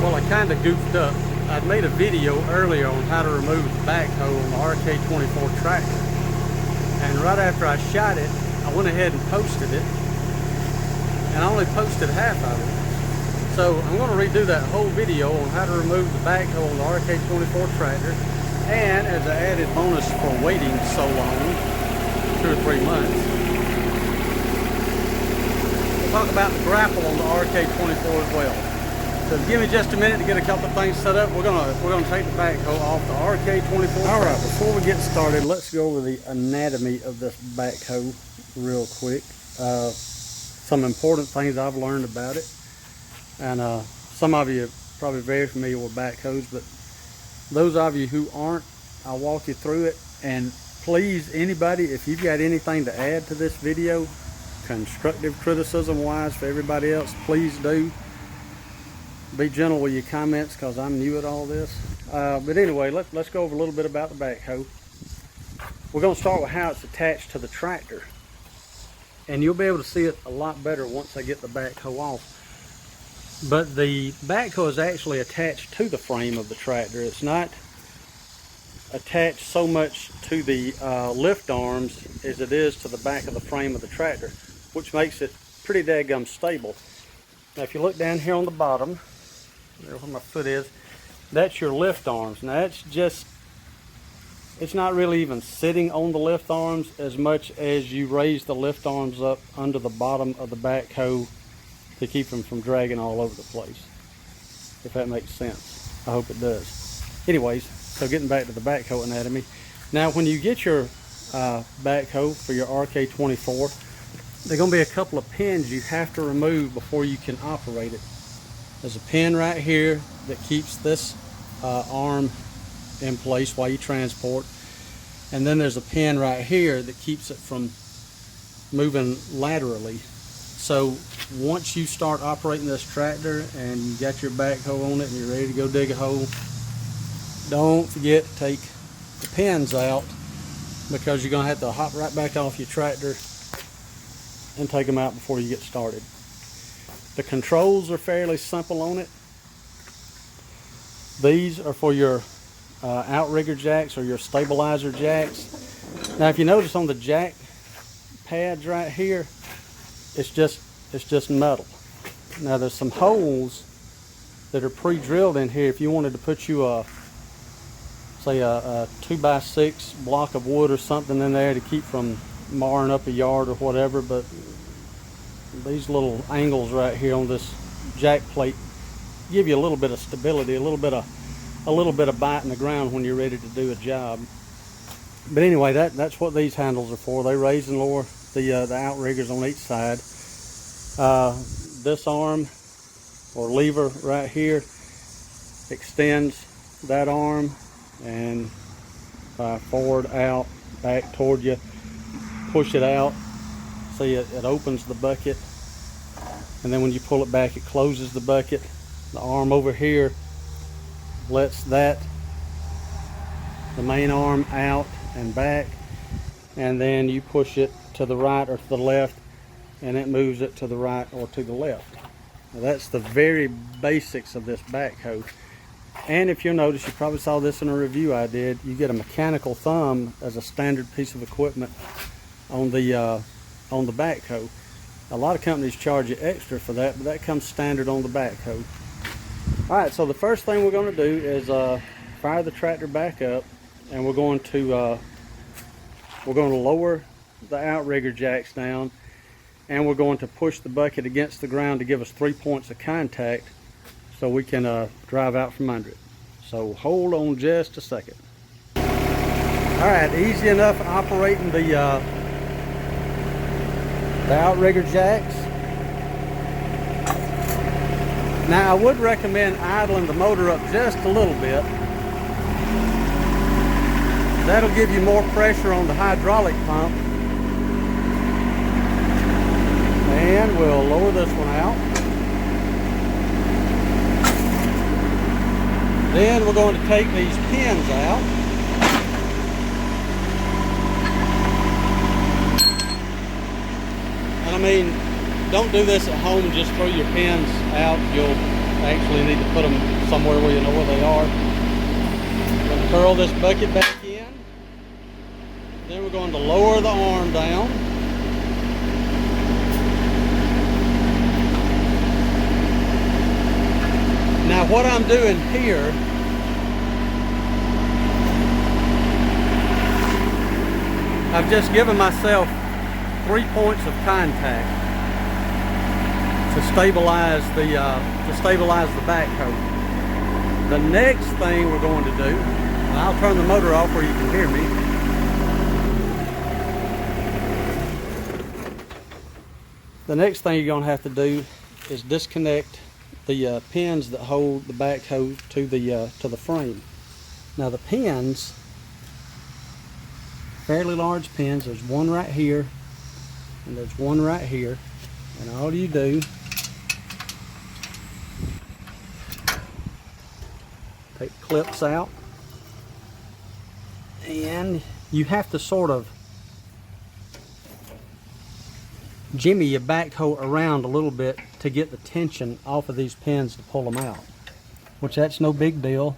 Well, I kind of goofed up. I'd made a video earlier on how to remove the backhoe on the RK24 tractor. And right after I shot it, I went ahead and posted it. And I only posted half of it. So I'm going to redo that whole video on how to remove the backhoe on the RK24 tractor. And as an added bonus for waiting so long, 2 or 3 months, we'll talk about the grapple on the RK24 as well. So give me just a minute to get a couple of things set up. We're gonna take the backhoe off the RK24. All right, before we get started, let's go over the anatomy of this backhoe real quick. Some important things I've learned about it, and some of you are probably very familiar with backhoes, but those of you who aren't, I'll walk you through it. And please, anybody, if you've got anything to add to this video, constructive criticism wise for everybody else, please do. Be gentle with your comments because I'm new at all this. But anyway, let's go over a little bit about the backhoe. We're going to start with how it's attached to the tractor. And you'll be able to see it a lot better once I get the backhoe off. But the backhoe is actually attached to the frame of the tractor. It's not attached so much to the lift arms as it is to the back of the frame of the tractor, which makes it pretty daggum stable. Now if you look down here on the bottom, there where my foot is, that's your lift arms. Now that's just, it's not really even sitting on the lift arms as much as you raise the lift arms up under the bottom of the backhoe to keep them from dragging all over the place, if that makes sense. I hope it does. Anyways, so getting back to the backhoe anatomy. Now when you get your backhoe for your RK24, there are going to be a couple of pins you have to remove before you can operate it. There's a pin right here that keeps this arm in place while you transport, and then there's a pin right here that keeps it from moving laterally. So once you start operating this tractor and you got your backhoe on it and you're ready to go dig a hole, don't forget to take the pins out, because you're going to have to hop right back off your tractor and take them out before you get started. The controls are fairly simple on it. These are for your outrigger jacks or your stabilizer jacks. Now if you notice on the jack pads right here, it's just metal. Now there's some holes that are pre-drilled in here if you wanted to put you say a 2x6 block of wood or something in there to keep from marring up a yard or whatever. But these little angles right here on this jack plate give you a little bit of stability, a little bit of bite in the ground when you're ready to do a job. But anyway, that's what these handles are for. They raise and lower the outriggers on each side. This arm or lever right here extends that arm and forward, out, back toward you. Push it out. See, it opens the bucket, and then when you pull it back, it closes the bucket. The arm over here lets the main arm out and back, and then you push it to the right or to the left, and it moves it to the right or to the left. Now that's the very basics of this backhoe. And if you'll notice, you probably saw this in a review I did, you get a mechanical thumb as a standard piece of equipment on the backhoe. A lot of companies charge you extra for that, but that comes standard on the backhoe. Alright, so the first thing we're going to do is fire the tractor back up, and we're going to lower the outrigger jacks down, and we're going to push the bucket against the ground to give us 3 points of contact so we can drive out from under it. So hold on just a second. Alright, easy enough operating the outrigger jacks. Now I would recommend idling the motor up just a little bit. That'll give you more pressure on the hydraulic pump. And we'll lower this one out. Then we're going to take these pins out. And I mean, don't do this at home, just throw your pins out. You'll actually need to put them somewhere where you know where they are. We're going to curl this bucket back in. Then we're going to lower the arm down. Now what I'm doing here, I've just given myself 3 points of contact to stabilize the backhoe. The next thing we're going to do, and I'll turn the motor off where you can hear me. The next thing you're going to have to do is disconnect the pins that hold the backhoe to the frame. Now the pins, fairly large pins. There's one right here, and there's one right here. And all you do, take the clips out, and you have to sort of jimmy your backhoe around a little bit to get the tension off of these pins to pull them out, which that's no big deal.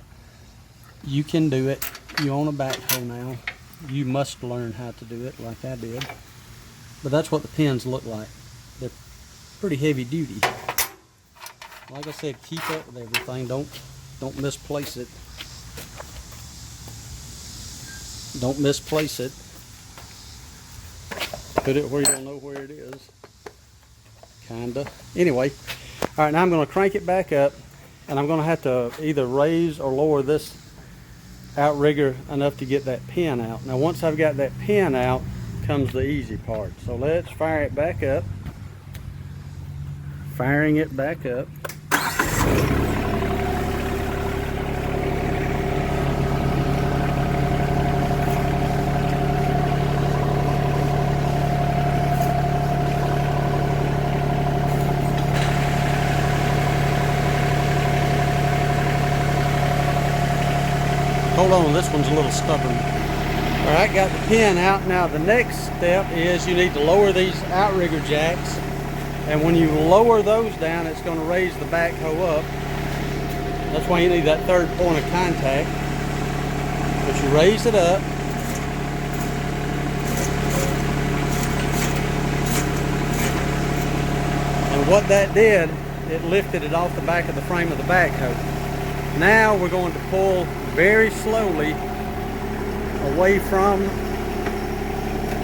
You can do it. You own a backhoe now. You must learn how to do it like I did. But that's what the pins look like. They're pretty heavy duty. Like I said, keep up with everything. Don't misplace it. Don't misplace it. Put it where you'll know where it is. Kinda. Anyway, all right, now I'm going to crank it back up, and I'm going to have to either raise or lower this outrigger enough to get that pin out. Now once I've got that pin out comes the easy part. So let's fire it back up. Firing it back up. Hold on, this one's a little stubborn. All right, got the pin out. Now the next step is you need to lower these outrigger jacks. And when you lower those down, it's going to raise the backhoe up. That's why you need that third point of contact. But you raise it up. And what that did, it lifted it off the back of the frame of the backhoe. Now we're going to pull very slowly away from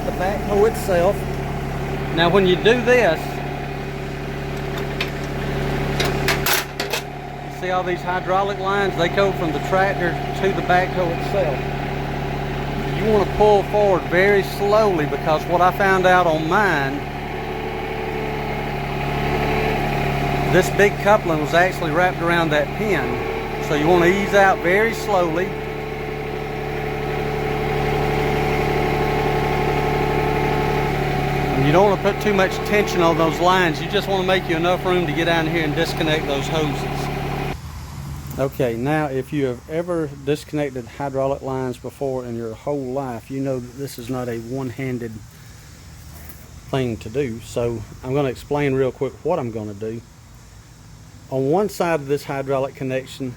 the backhoe itself. Now when you do this, you see all these hydraulic lines, they go from the tractor to the backhoe itself. You want to pull forward very slowly, because what I found out on mine, this big coupling was actually wrapped around that pin. So you want to ease out very slowly. And you don't want to put too much tension on those lines. You just want to make you enough room to get down here and disconnect those hoses. Okay, now if you have ever disconnected hydraulic lines before in your whole life, you know that this is not a one-handed thing to do. So I'm going to explain real quick what I'm going to do. On one side of this hydraulic connection,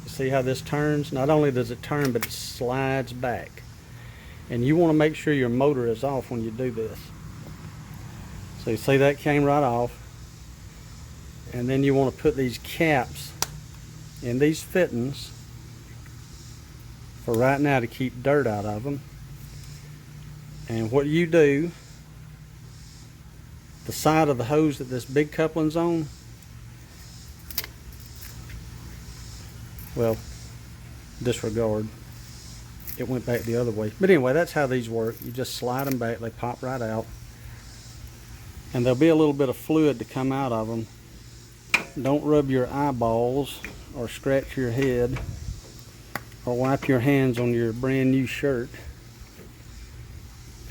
see how this turns? Not only does it turn, but it slides back. And you want to make sure your motor is off when you do this. So you see that came right off. And then you want to put these caps in these fittings for right now to keep dirt out of them. And what you do, the side of the hose that this big coupling's on, well, disregard, it went back the other way. But anyway, that's how these work. You just slide them back, they pop right out, and there'll be a little bit of fluid to come out of them. Don't rub your eyeballs or scratch your head or wipe your hands on your brand new shirt,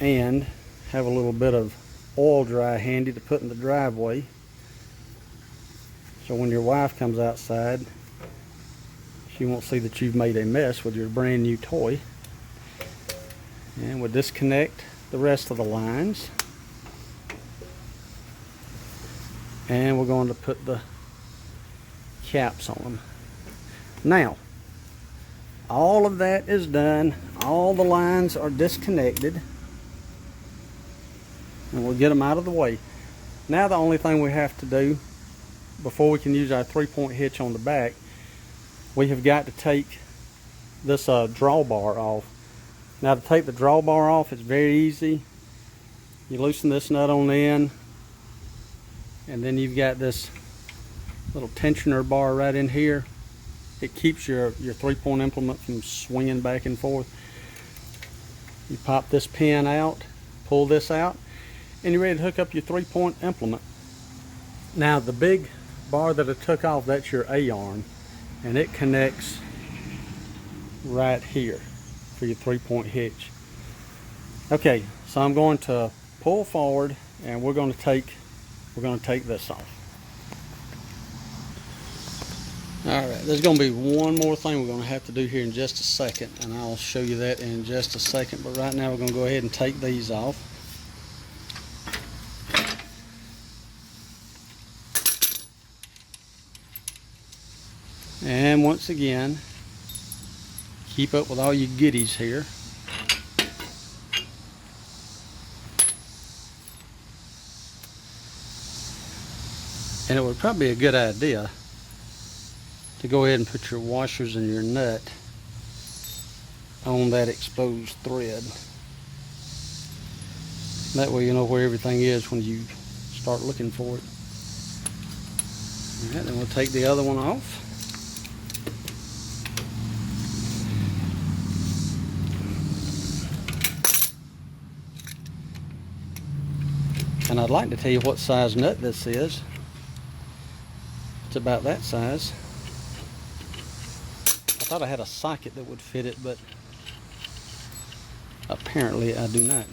and have a little bit of oil dry handy to put in the driveway, so when your wife comes outside, she won't see that you've made a mess with your brand new toy. And we'll disconnect the rest of the lines. And we're going to put the caps on them. Now, all of that is done. All the lines are disconnected. And we'll get them out of the way. Now the only thing we have to do before we can use our 3-point hitch on the back, we have got to take this drawbar off. Now to take the drawbar off, it's very easy. You loosen this nut on the end, and then you've got this little tensioner bar right in here. It keeps your 3-point implement from swinging back and forth. You pop this pin out, pull this out, and you're ready to hook up your 3-point implement. Now the big bar that I took off, that's your A-arm, and it connects right here for your 3-point hitch. Okay, so I'm going to pull forward, and we're going to take this off. Alright, there's going to be one more thing we're going to have to do here in just a second, and I'll show you that in just a second, but right now we're going to go ahead and take these off. And once again, keep up with all your goodies here. And it would probably be a good idea to go ahead and put your washers and your nut on that exposed thread. That way you know where everything is when you start looking for it. Alright, then we'll take the other one off. And I'd like to tell you what size nut this is. It's about that size. I thought I had a socket that would fit it, but apparently I do not.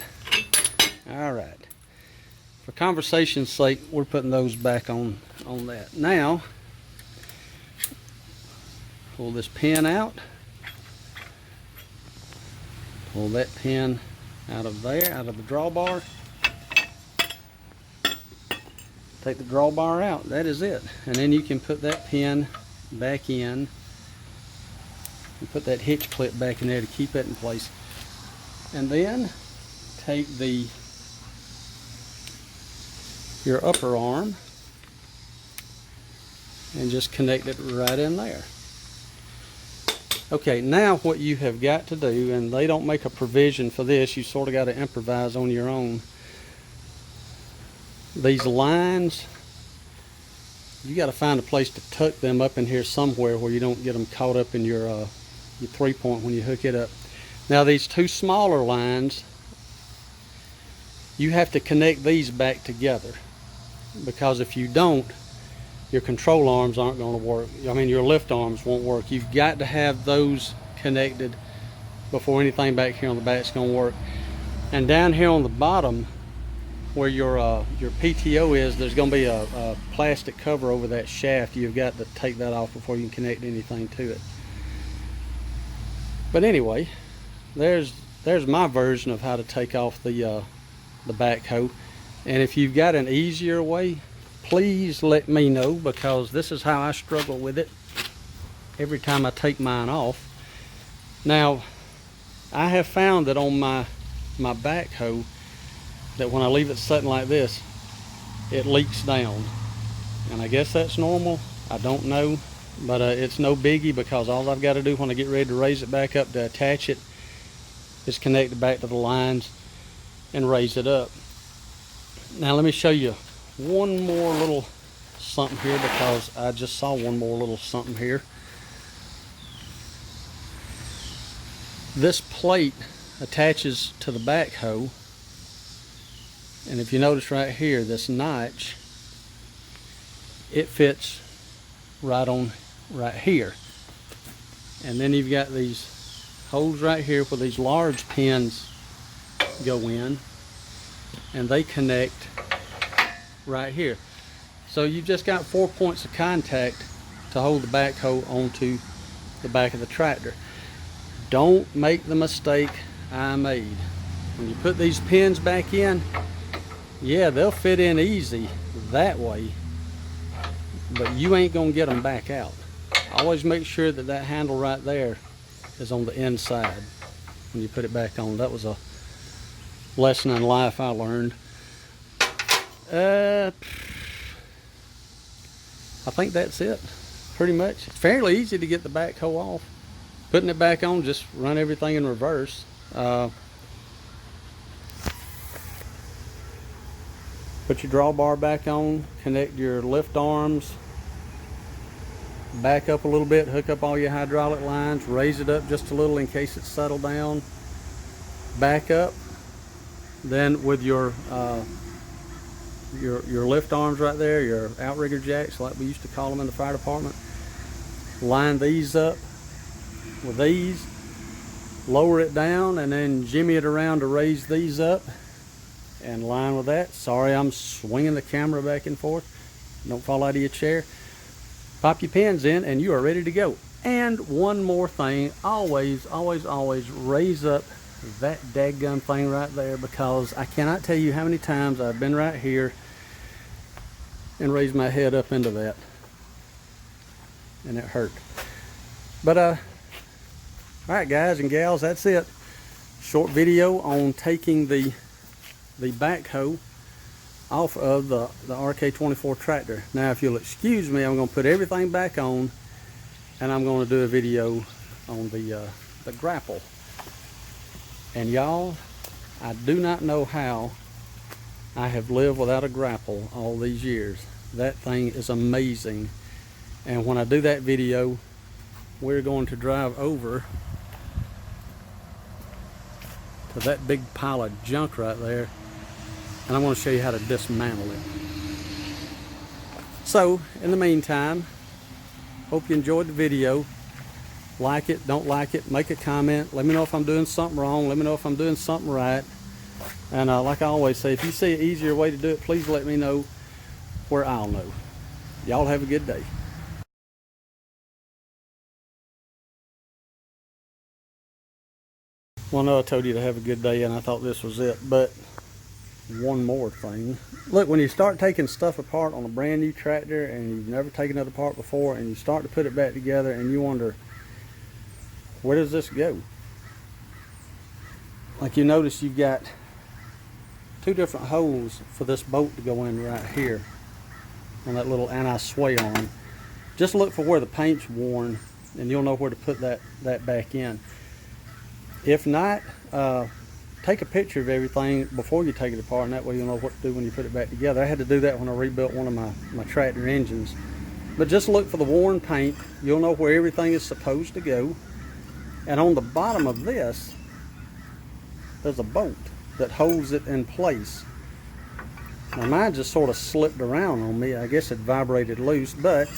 Alright. For conversation's sake, we're putting those back on that. Now, pull this pin out. Pull that pin out of there, out of the drawbar. Take the drawbar out, that is it. And then you can put that pin back in and put that hitch clip back in there to keep it in place. And then take your upper arm and just connect it right in there. Okay, now what you have got to do, and they don't make a provision for this, you sort of got to improvise on your own. These lines, you got to find a place to tuck them up in here somewhere where you don't get them caught up in your 3-point when you hook it up. Now these two smaller lines, you have to connect these back together, because if you don't, your control arms aren't going to work. I mean, your lift arms won't work. You've got to have those connected before anything back here on the back is going to work. And down here on the bottom, where your PTO is, there's going to be a plastic cover over that shaft. You've got to take that off before you can connect anything to it. But anyway, there's my version of how to take off the backhoe. And if you've got an easier way, please let me know, because this is how I struggle with it every time I take mine off. Now, I have found that on my backhoe, that when I leave it sitting like this, it leaks down. And I guess that's normal. I don't know. But it's no biggie, because all I've got to do when I get ready to raise it back up to attach it is connect it back to the lines and raise it up. Now let me show you one more little something here, because I just saw one more little something here. This plate attaches to the backhoe. And if you notice right here, this notch, it fits right here. And then you've got these holes right here where these large pins go in, and they connect right here. So you've just got 4 points of contact to hold the backhoe onto the back of the tractor. Don't make the mistake I made. When you put these pins back in, yeah, they'll fit in easy that way, but you ain't gonna get them back out. Always make sure that that handle right there is on the inside when you put it back on. That was a lesson in life I learned. I think that's it, pretty much. It's fairly easy to get the backhoe off. Putting it back on, just run everything in reverse. Put your drawbar back on, connect your lift arms, back up a little bit, hook up all your hydraulic lines, raise it up just a little in case it's settled down, back up. Then with your lift arms right there, your outrigger jacks like we used to call them in the fire department, line these up with these, lower it down, and then jimmy it around to raise these up and line with that. Sorry, I'm swinging the camera back and forth. Don't fall out of your chair. Pop your pins in and you are ready to go. And one more thing, always raise up that daggum thing right there, because I cannot tell you how many times I've been right here and raised my head up into that and it hurt. But alright guys and gals, that's it. Short video on taking the backhoe off of the RK24 tractor. Now if you'll excuse me, I'm going to put everything back on and I'm going to do a video on the grapple. And y'all, I do not know how I have lived without a grapple all these years. That thing is amazing. And when I do that video, we're going to drive over to that big pile of junk right there, and I'm going to show you how to dismantle it. So in the meantime, hope you enjoyed the video. Like it, don't like it, make a comment, let me know if I'm doing something wrong, let me know if I'm doing something right. And like I always say, if you see an easier way to do it, please let me know where I'll know. Y'all have a good day. Well, no, I told you to have a good day and I thought this was it, but one more thing. Look, when you start taking stuff apart on a brand new tractor and you've never taken it apart before and you start to put it back together and you wonder, where does this go? Like you notice you've got two different holes for this bolt to go in right here on that little anti-sway arm. Just look for where the paint's worn and you'll know where to put that back in. If not, take a picture of everything before you take it apart, and that way you'll know what to do when you put it back together. I had to do that when I rebuilt one of my tractor engines. But just look for the worn paint. You'll know where everything is supposed to go. And on the bottom of this, there's a bolt that holds it in place. Now mine just sort of slipped around on me. I guess it vibrated loose, but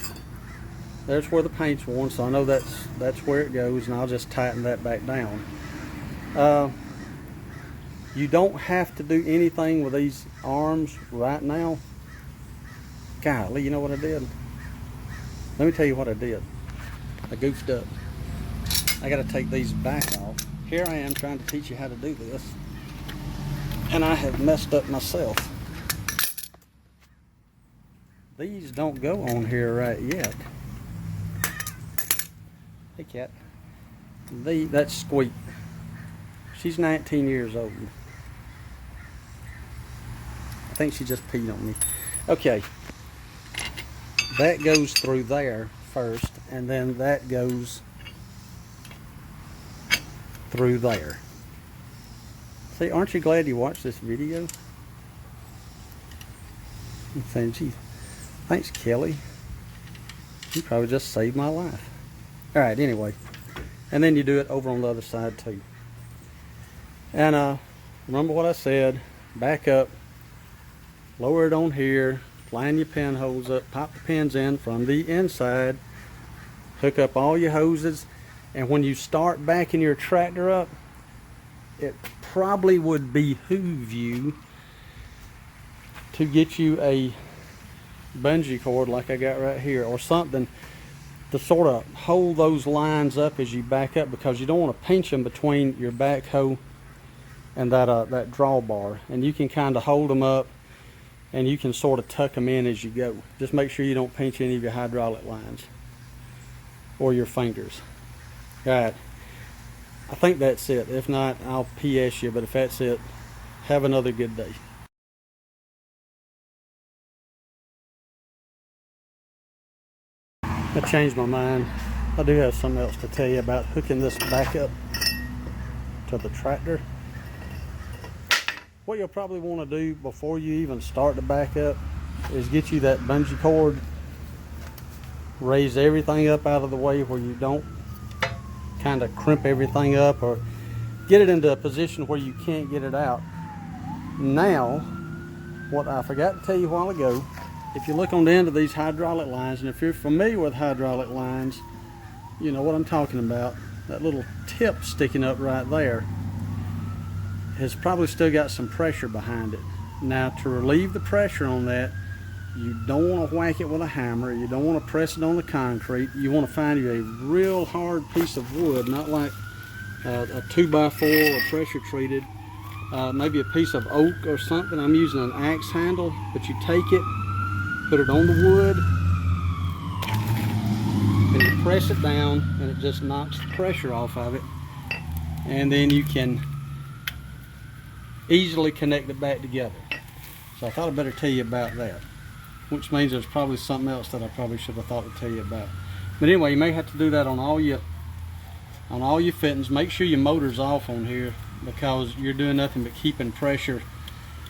there's where the paint's worn, so I know that's where it goes, and I'll just tighten that back down. You don't have to do anything with these arms right now. Golly, you know what I did? Let me tell you what I did. I goofed up. I got to take these back off. Here I am trying to teach you how to do this, and I have messed up myself. These don't go on here right yet. Hey cat. That's Squeak. She's 19 years old. I think she just peed on me. Okay. That goes through there first, and then that goes through there. See, aren't you glad you watched this video? I'm saying, gee, thanks, Kelly. You probably just saved my life. Alright, anyway. And then you do it over on the other side too. And remember what I said, back up, lower it on here, line your pinholes up, pop the pins in from the inside, hook up all your hoses, and when you start backing your tractor up, it probably would behoove you to get you a bungee cord like I got right here, or something to sort of hold those lines up as you back up, because you don't want to pinch them between your backhoe and that drawbar, and you can kind of hold them up and you can sort of tuck them in as you go. Just make sure you don't pinch any of your hydraulic lines. or your fingers. Alright, I think that's it. If not, I'll PS you, but if that's it, have another good day. I changed my mind. I do have something else to tell you about hooking this back up to the tractor. What you'll probably want to do before you even start the backup is get you that bungee cord, raise everything up out of the way where you don't kind of crimp everything up or get it into a position where you can't get it out. Now, what I forgot to tell you a while ago, if you look on the end of these hydraulic lines, and if you're familiar with hydraulic lines, you know what I'm talking about. That little tip sticking up right there has probably still got some pressure behind it. Now, to relieve the pressure on that, you don't want to whack it with a hammer. You don't want to press it on the concrete. You want to find you a real hard piece of wood, not like a 2x4 or pressure treated. Maybe a piece of oak or something. I'm using an axe handle, but you take it, put it on the wood, and you press it down, and it just knocks the pressure off of it. And then you can easily connect it back together. So I thought I'd better tell you about that, which means there's probably something else that I probably should have thought to tell you about. But anyway, you may have to do that on all your fittings. Make sure your motor's off on here, because you're doing nothing but keeping pressure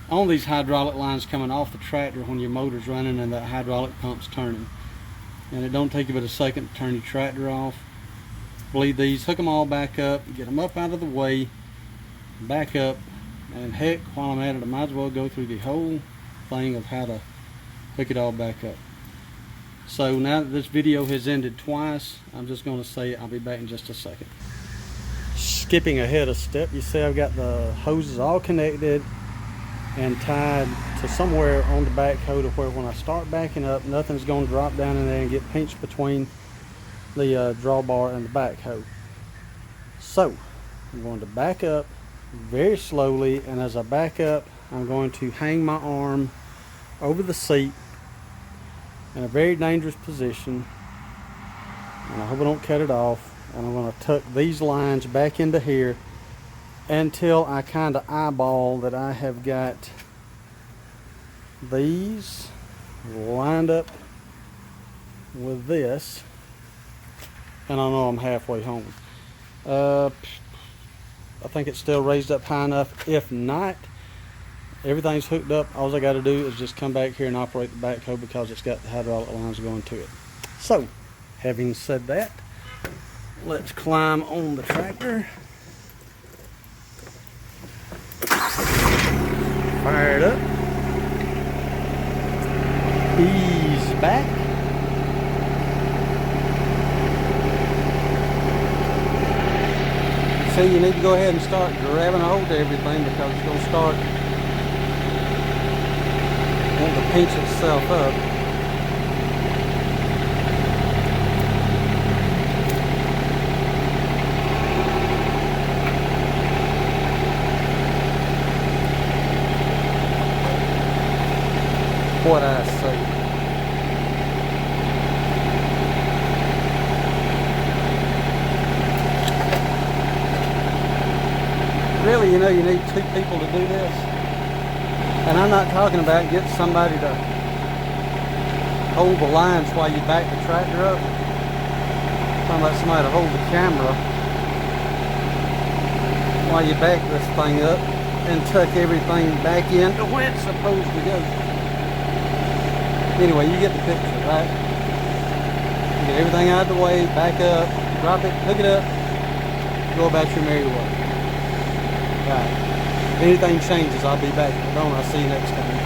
on these hydraulic lines coming off the tractor when your motor's running and that hydraulic pump's turning. And it don't take you but a second to turn your tractor off. Bleed these, hook them all back up, get them up out of the way, back up. And heck, while I'm at it, I might as well go through the whole thing of how to hook it all back up. So now that this video has ended twice, I'm just going to say I'll be back in just a second. Skipping ahead a step, you see I've got the hoses all connected and tied to somewhere on the backhoe to where when I start backing up, nothing's going to drop down in there and get pinched between the drawbar and the backhoe. So I'm going to back up very slowly, and as I back up, I'm going to hang my arm over the seat in a very dangerous position, and I hope I don't cut it off. And I'm going to tuck these lines back into here until I kind of eyeball that I have got these lined up with this, and I know I'm halfway home. I think it's still raised up high enough. If not, everything's hooked up. All I got to do is just come back here and operate the backhoe, because it's got the hydraulic lines going to it. So, having said that, let's climb on the tractor. Fire it up. Ease back. So you need to go ahead and start grabbing a hold of everything, because it's going to start wanting to pinch itself up. What I say. Really, you know, you need two people to do this. And I'm not talking about getting somebody to hold the lines while you back the tractor up. I'm talking about somebody to hold the camera while you back this thing up and tuck everything back in to where it's supposed to go. Anyway, you get the picture, right? You get everything out of the way, back up, drop it, hook it up, go about your merry way. Right. If anything changes, I'll be back. If I don't, I'll see you next time.